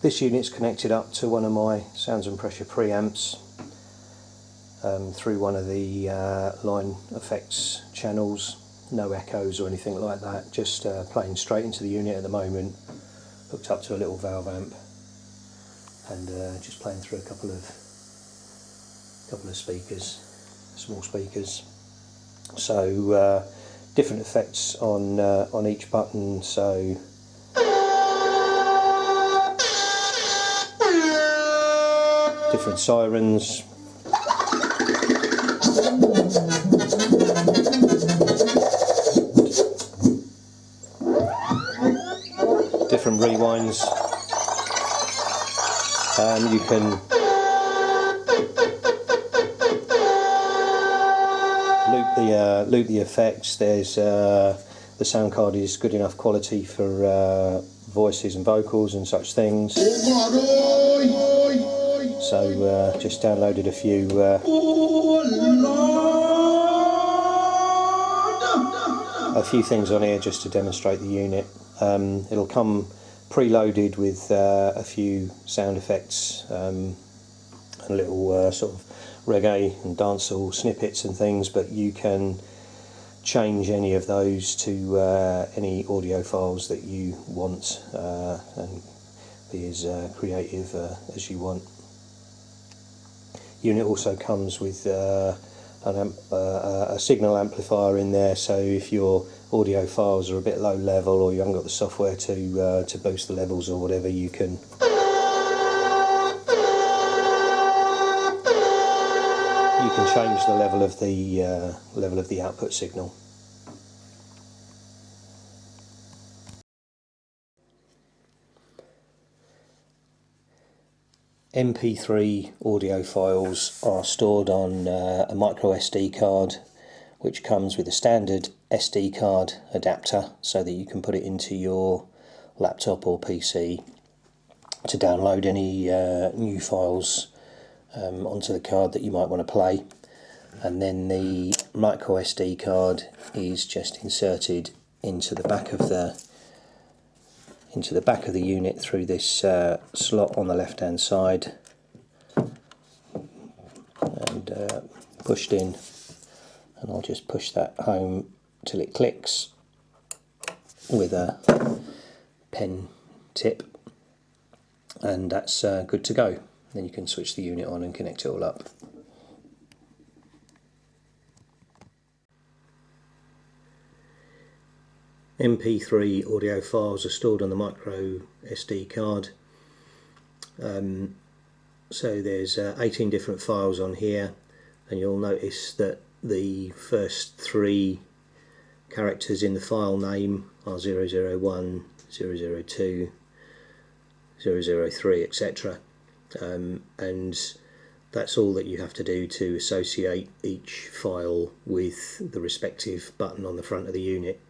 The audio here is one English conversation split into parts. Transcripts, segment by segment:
This unit's connected up to one of my sounds and pressure preamps through one of the line effects channels. No echoes or anything like that, just playing straight into the unit at the moment, hooked up to a little valve amp, and just playing through a couple of speakers, small speakers. So different effects on each button. So different sirens, different rewinds. You can loop the effects. There's the sound card is good enough quality for voices and vocals and such things. So just downloaded a few things on here just to demonstrate the unit. It'll come preloaded with a few sound effects and little sort of reggae and dancehall snippets and things, but you can change any of those to any audio files that you want and be as creative as you want. Unit also comes with a signal amplifier in there, so if your audio files are a bit low level or you haven't got the software to boost the levels or whatever, you can change the level of the output signal. MP3 audio files are stored on a MicroSD card, which comes with a standard SD card adapter so that you can put it into your laptop or PC to download any new files onto the card that you might want to play. And then the MicroSD card is just inserted into the back of the unit through this slot on the left hand side, and pushed in, and I'll just push that home till it clicks with a pen tip, and that's good to go. Then you can switch the unit on and connect it all up. MP3 audio files are stored on the micro SD card. So there's 18 different files on here, and you'll notice that the first 3 characters in the file name are 001, 002, 003, etc. And that's all that you have to do to associate each file with the respective button on the front of the unit.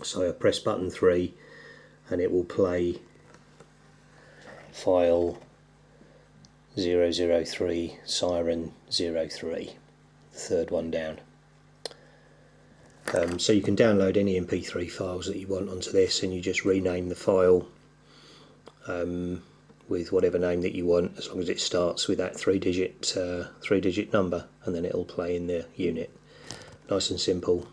So I press button 3 and it will play file 003 siren 03, the third one down. So you can download any MP3 files that you want onto this, and you just rename the file with whatever name that you want, as long as it starts with that three-digit number, and then it'll play in the unit. Nice and simple.